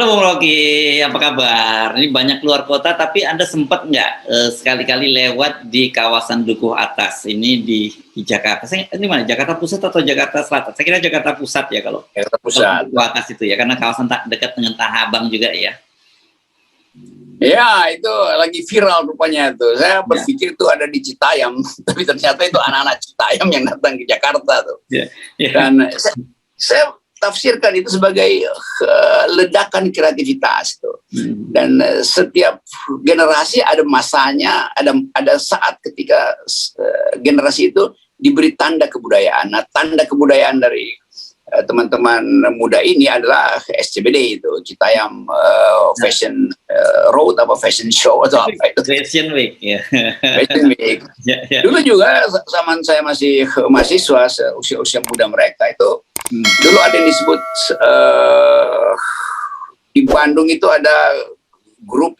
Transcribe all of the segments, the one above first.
Halo Bung Rocky, apa kabar? Ini banyak keluar kota, tapi Anda sempat nggak sekali-kali lewat di kawasan Dukuh Atas, ini di Jakarta. Ini mana, Jakarta Pusat atau Jakarta Selatan? Saya kira Jakarta Pusat ya kalau Jakarta Pusat. Dukuh Atas itu ya, karena kawasan dekat dengan Tanah Abang juga ya. Ya, itu lagi viral rupanya tuh. Saya berpikir itu ada di Citayam, tapi ternyata itu anak-anak Citayam yang datang ke Jakarta tuh. Dan saya tafsirkan itu sebagai ledakan kreativitas tuh. Dan setiap generasi ada masanya, ada saat ketika generasi itu diberi tanda kebudayaan. Nah, tanda kebudayaan dari teman-teman muda ini adalah SCBD itu, Citayam Fashion Road apa Fashion Show atau apa itu. Fashion Week ya. Fashion Week. Dulu juga zaman saya masih mahasiswa, usia-usia muda mereka itu, dulu ada yang disebut di Bandung itu ada grup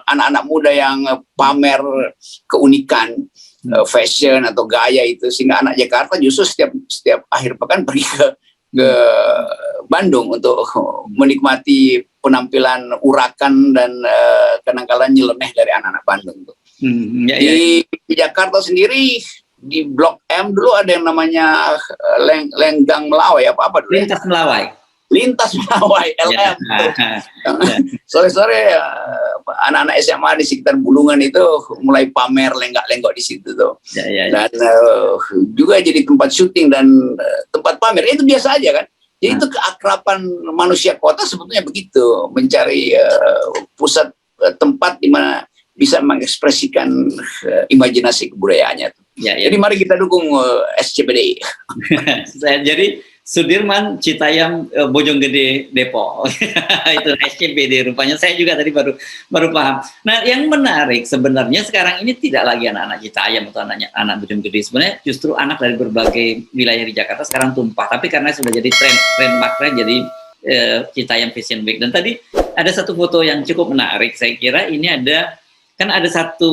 anak-anak muda yang pamer keunikan fashion atau gaya itu, sehingga anak Jakarta justru setiap akhir pekan pergi ke Bandung untuk menikmati penampilan urakan dan kadang-kadang nyeleneh dari anak-anak Bandung tuh. Di Jakarta sendiri di Blok M dulu ada yang namanya Lenggang Melawai apa dulu? Lintas Melawai LM. Sore-sore anak-anak SMA di sekitar Bulungan itu mulai pamer lenggak-lenggok di situ tuh. Dan juga jadi tempat syuting dan tempat pamer. Itu biasa aja kan. Jadi itu keakraban manusia kota sebetulnya begitu, mencari pusat tempat di mana bisa mengekspresikan imajinasi kebudayaannya. Jadi mari kita dukung SCBD. Jadi Sudirman, Citayam, Bojonggede, Depok. Itu SCBD rupanya. Saya juga tadi baru paham. Nah, yang menarik sebenarnya sekarang ini tidak lagi anak-anak Citayam atau anak Bojonggede. Sebenarnya justru anak dari berbagai wilayah di Jakarta sekarang tumpah. Tapi karena sudah jadi trademark jadi Citayam Fashion Week. Dan tadi ada satu foto yang cukup menarik. Saya kira ini ada satu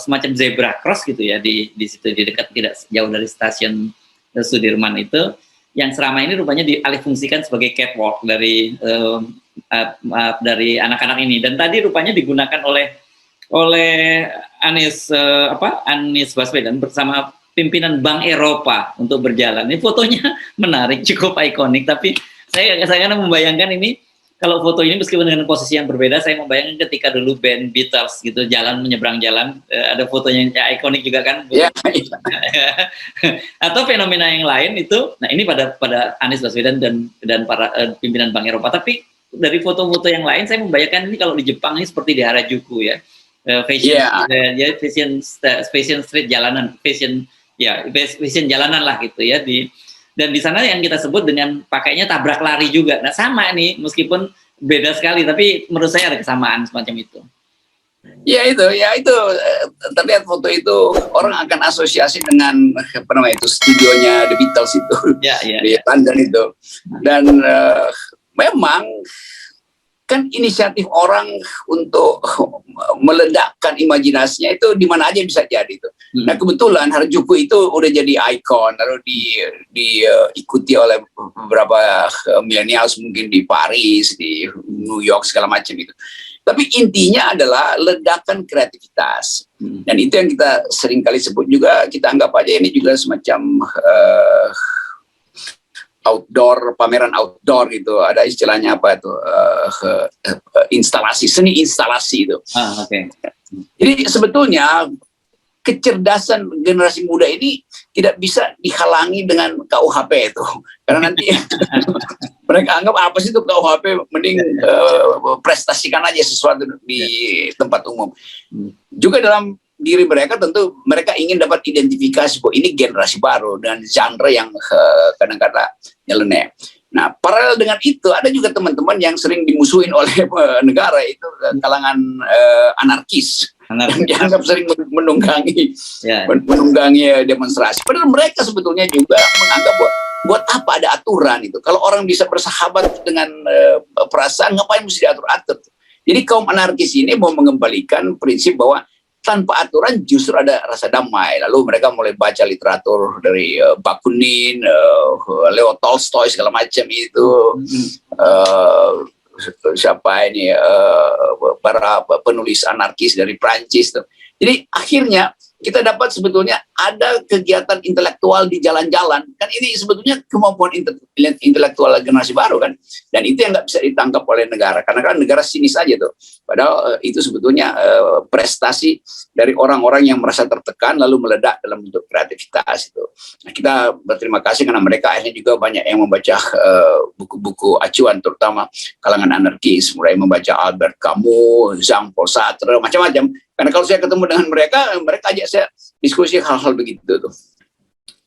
semacam zebra cross gitu ya di situ, di dekat tidak jauh dari stasiun Sudirman itu, yang selama ini rupanya dialihfungsikan sebagai catwalk dari anak-anak ini, dan tadi rupanya digunakan oleh Anies Baswedan bersama pimpinan Bank Eropa untuk berjalan. Ini fotonya menarik, cukup ikonik, tapi saya membayangkan ini, kalau foto ini meskipun dengan posisi yang berbeda, saya membayangkan ketika dulu band Beatles gitu jalan menyeberang jalan, ada fotonya yang ikonik juga kan. Atau fenomena yang lain itu, nah ini pada Anies Baswedan dan para pimpinan Bank Eropa. Tapi dari foto-foto yang lain saya membayangkan ini kalau di Jepang ini seperti di Harajuku ya, fashion street jalanan, fashion jalanan lah gitu ya, dan di sana yang kita sebut dengan pakainya tabrak lari juga. Nah sama nih, meskipun beda sekali, tapi menurut saya ada kesamaan semacam itu. Ya itu terlihat foto itu, orang akan asosiasi dengan studionya The Beatles itu di London itu. Dan memang kan inisiatif orang untuk meledakkan imajinasinya itu di mana aja bisa jadi itu. Nah kebetulan Harajuku itu udah jadi ikon, lalu diikuti oleh beberapa millennials mungkin di Paris, di New York segala macam itu. Tapi intinya adalah ledakan kreativitas. Dan itu yang kita sering kali sebut juga, kita anggap aja ini juga semacam outdoor, pameran outdoor gitu, ada istilahnya apa itu, seni instalasi itu. Jadi sebetulnya kecerdasan generasi muda ini tidak bisa dihalangi dengan KUHP itu, karena nanti mereka anggap apa sih itu KUHP, mending prestasikan aja sesuatu di tempat umum. Juga dalam diri mereka tentu mereka ingin dapat identifikasi bahwa ini generasi baru dan genre yang kadang-kadang nyeleneh. Nah, paralel dengan itu ada juga teman-teman yang sering dimusuhin oleh negara, itu kalangan anarkis yang dianggap sering menunggangi demonstrasi. Padahal mereka sebetulnya juga menganggap buat apa ada aturan itu? Kalau orang bisa bersahabat dengan perasaan, ngapain mesti diatur-atur? Jadi kaum anarkis ini mau mengembalikan prinsip bahwa tanpa aturan justru ada rasa damai. Lalu mereka mulai baca literatur dari Bakunin, Leo Tolstoy segala macam itu, siapa ini para penulis anarkis dari Prancis tuh. Jadi akhirnya kita dapat sebetulnya ada kegiatan intelektual di jalan-jalan. Kan ini sebetulnya kemampuan intelektual generasi baru kan. Dan itu yang nggak bisa ditangkap oleh negara. Karena kan negara sinis aja tuh. Padahal itu sebetulnya prestasi dari orang-orang yang merasa tertekan lalu meledak dalam bentuk kreativitas itu. Nah, kita berterima kasih karena mereka akhirnya juga banyak yang membaca buku-buku acuan, terutama kalangan anarkis, mulai membaca Albert Camus, Jean-Paul Sartre, macam-macam. Karena kalau saya ketemu dengan mereka ajak saya diskusi hal-hal begitu tuh.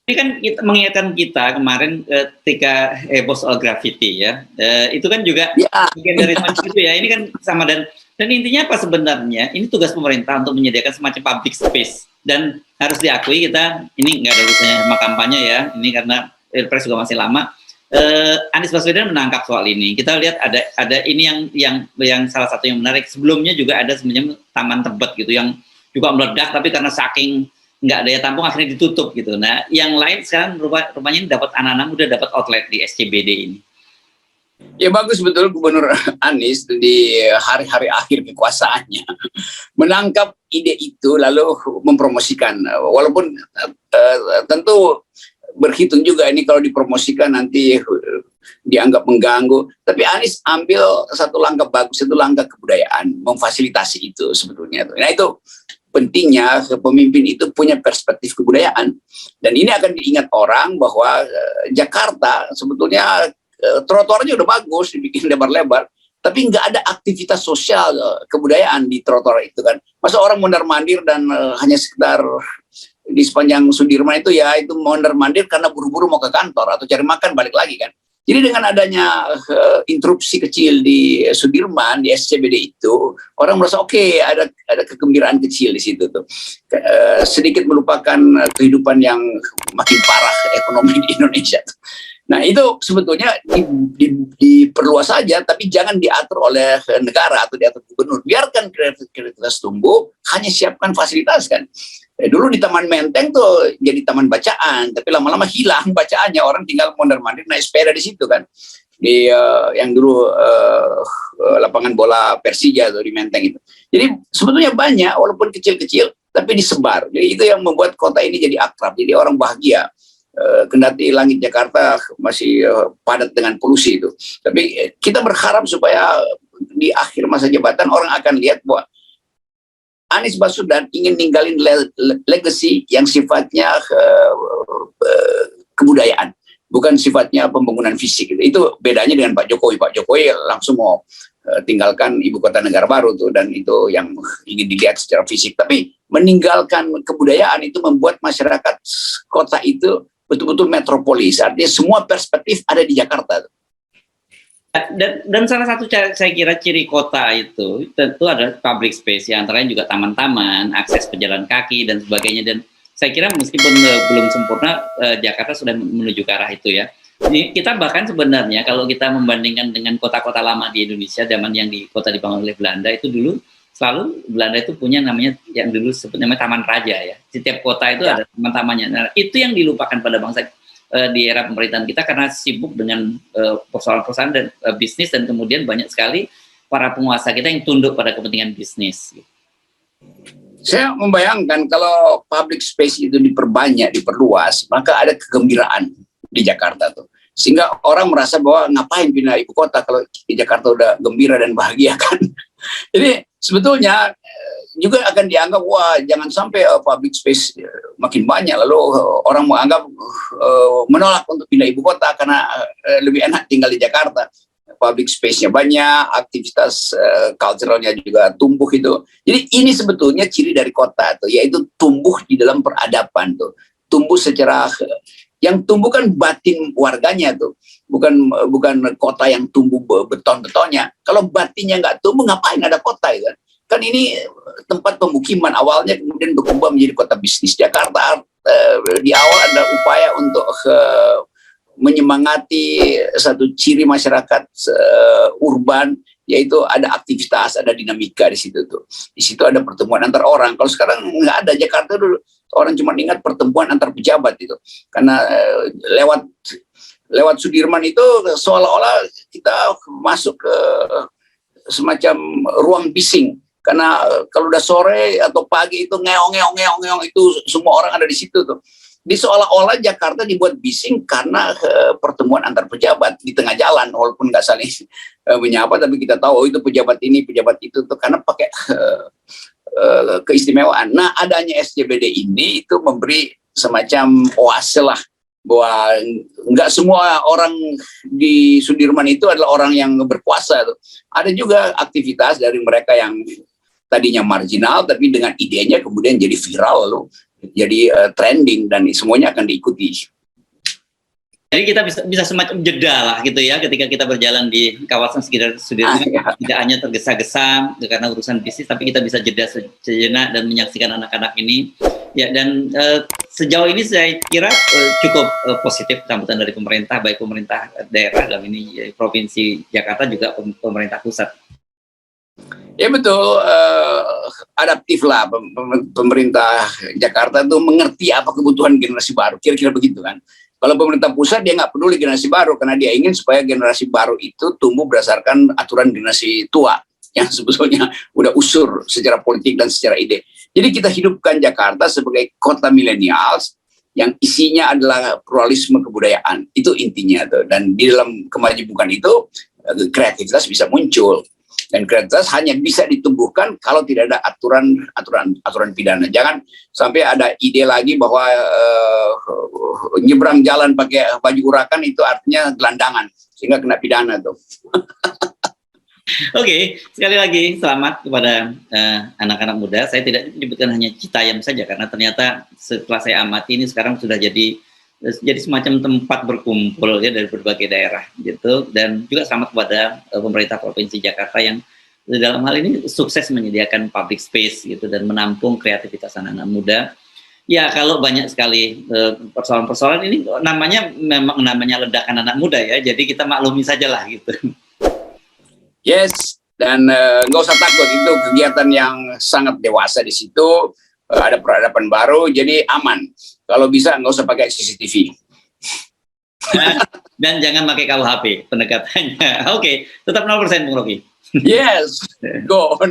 Ini kan kita mengingatkan kita kemarin ketika heboh soal graffiti ya, itu kan juga bagian dari itu ya. Ini kan sama dan intinya apa sebenarnya? Ini tugas pemerintah untuk menyediakan semacam public space dan harus diakui kita ini nggak ada urusannya sama kampanye ya. Ini karena Pilpres juga masih lama. Anies Baswedan menangkap soal ini. Kita lihat ada ini yang salah satu yang menarik. Sebelumnya juga ada sebenarnya Taman Tebet gitu yang juga meledak, tapi karena saking nggak daya tampung akhirnya ditutup gitu. Nah, yang lain sekarang rupanya dapat anak-anak muda dapat outlet di SCBD ini. Ya bagus betul Gubernur Anies di hari-hari akhir kekuasaannya menangkap ide itu lalu mempromosikan. Walaupun tentu berhitung juga ini kalau dipromosikan nanti dianggap mengganggu. Tapi Anies ambil satu langkah bagus, itu langkah kebudayaan, memfasilitasi itu sebetulnya. Nah itu pentingnya pemimpin itu punya perspektif kebudayaan. Dan ini akan diingat orang bahwa Jakarta sebetulnya trotoarnya udah bagus, dibikin lebar-lebar, tapi nggak ada aktivitas sosial kebudayaan di trotoar itu kan. Masa orang mondar-mandir dan hanya sekedar di sepanjang Sudirman itu ya itu mondar-mandir karena buru-buru mau ke kantor atau cari makan balik lagi kan. Jadi dengan adanya interupsi kecil di Sudirman, di SCBD itu, orang merasa oke, ada kegembiraan kecil di situ tuh. Sedikit melupakan kehidupan yang makin parah ekonomi di Indonesia tuh. Nah itu sebetulnya diperluas saja, tapi jangan diatur oleh negara atau diatur gubernur. Biarkan kreativitas tumbuh, hanya siapkan fasilitas kan. Dulu di Taman Menteng tuh jadi taman bacaan, tapi lama-lama hilang bacaannya, orang tinggal mondar-mandir naik sepeda di situ kan. Di yang dulu lapangan bola Persija tuh di Menteng itu. Jadi sebetulnya banyak, walaupun kecil-kecil, tapi disebar. Jadi itu yang membuat kota ini jadi akrab, jadi orang bahagia. Kendati langit Jakarta masih padat dengan polusi itu. Tapi kita berharap supaya di akhir masa jabatan orang akan lihat bahwa Anies Baswedan ingin ninggalin legacy yang sifatnya kebudayaan, bukan sifatnya pembangunan fisik. Itu bedanya dengan Pak Jokowi. Pak Jokowi langsung mau tinggalkan ibu kota negara baru tuh, dan itu yang ingin dilihat secara fisik. Tapi meninggalkan kebudayaan itu membuat masyarakat kota itu betul-betul metropolis, artinya semua perspektif ada di Jakarta. Dan salah satu saya kira ciri kota itu tentu ada public space, ya antaranya juga taman-taman, akses pejalan kaki dan sebagainya. Dan saya kira meskipun belum sempurna, Jakarta sudah menuju ke arah itu ya. Jadi kita bahkan sebenarnya kalau kita membandingkan dengan kota-kota lama di Indonesia, zaman yang di kota dibangun oleh Belanda itu dulu, selalu Belanda itu punya namanya yang dulu namanya Taman Raja ya. Setiap kota itu ada taman-tamannya. Nah, itu yang dilupakan pada bangsa di era pemerintahan kita karena sibuk dengan persoalan-persoalan dan bisnis, dan kemudian banyak sekali para penguasa kita yang tunduk pada kepentingan bisnis. Saya membayangkan kalau public space itu diperbanyak, diperluas, maka ada kegembiraan di Jakarta tuh. Sehingga orang merasa bahwa ngapain pindah ibu kota kalau di Jakarta udah gembira dan bahagia kan. Jadi sebetulnya juga akan dianggap wah jangan sampai public space makin banyak lalu orang menganggap menolak untuk pindah ibu kota karena lebih enak tinggal di Jakarta. Public space-nya banyak, aktivitas culturalnya juga tumbuh itu. Jadi ini sebetulnya ciri dari kota tuh, yaitu tumbuh di dalam peradaban tuh. Tumbuh secara yang tumbuh kan batin warganya tuh, bukan kota yang tumbuh beton-betonnya. Kalau batinnya nggak tumbuh, ngapain ada kota ya kan? Kan ini tempat pemukiman awalnya, kemudian berkembang menjadi kota bisnis. Jakarta di awal ada upaya untuk menyemangati satu ciri masyarakat urban, yaitu ada aktivitas, ada dinamika di situ tuh. Di situ ada pertemuan antar orang. Kalau sekarang nggak ada. Jakarta dulu orang cuma ingat pertemuan antar pejabat itu, karena lewat Sudirman itu seolah-olah kita masuk ke semacam ruang bising. Karena kalau udah sore atau pagi itu ngeong itu semua orang ada di situ tuh. Di seolah-olah Jakarta dibuat bising karena pertemuan antar pejabat di tengah jalan, walaupun nggak saling menyapa, tapi kita tahu itu pejabat ini, pejabat itu tuh karena pakai keistimewaan. Nah, adanya SCBD ini itu memberi semacam oase lah, bahwa nggak semua orang di Sudirman itu adalah orang yang berkuasa tuh. Ada juga aktivitas dari mereka yang tadinya marginal, tapi dengan idenya kemudian jadi viral lalu jadi trending dan semuanya akan diikuti. Jadi kita bisa semacam jeda lah gitu ya, ketika kita berjalan di kawasan sekitar Sudirman, tidak hanya tergesa-gesa karena urusan bisnis, tapi kita bisa jeda sejenak dan menyaksikan anak-anak ini. Ya, dan sejauh ini saya kira cukup positif sambutan dari pemerintah, baik pemerintah daerah dalam ini Provinsi Jakarta juga pemerintah pusat. Ya betul, adaptif lah pemerintah Jakarta itu mengerti apa kebutuhan generasi baru, kira-kira begitu kan. Kalau pemerintah pusat dia nggak peduli generasi baru, karena dia ingin supaya generasi baru itu tumbuh berdasarkan aturan generasi tua yang sebetulnya udah usur secara politik dan secara ide. Jadi kita hidupkan Jakarta sebagai kota milenials yang isinya adalah pluralisme kebudayaan, itu intinya tuh. Dan di dalam kemajemukan itu kreativitas bisa muncul. Dan kreativitas hanya bisa ditumbuhkan kalau tidak ada aturan pidana. Jangan sampai ada ide lagi bahwa nyebrang jalan pakai baju urakan itu artinya gelandangan, sehingga kena pidana tuh. Oke, sekali lagi selamat kepada anak-anak muda. Saya tidak menyebutkan hanya Citayam saja, karena ternyata setelah saya amati ini sekarang sudah jadi semacam tempat berkumpul ya dari berbagai daerah gitu. Dan juga selamat kepada pemerintah Provinsi Jakarta yang dalam hal ini sukses menyediakan public space gitu dan menampung kreativitas anak-anak muda. Ya, kalau banyak sekali persoalan-persoalan ini memang namanya ledakan anak muda ya, jadi kita maklumi sajalah gitu. Yes, dan nggak usah takut, itu kegiatan yang sangat dewasa di situ. Ada peradaban baru, jadi aman. Kalau bisa nggak usah pakai CCTV. Dan jangan pakai KUHP pendekatannya. Oke, tetap 0% Bung Rocky. Yes, go 0%.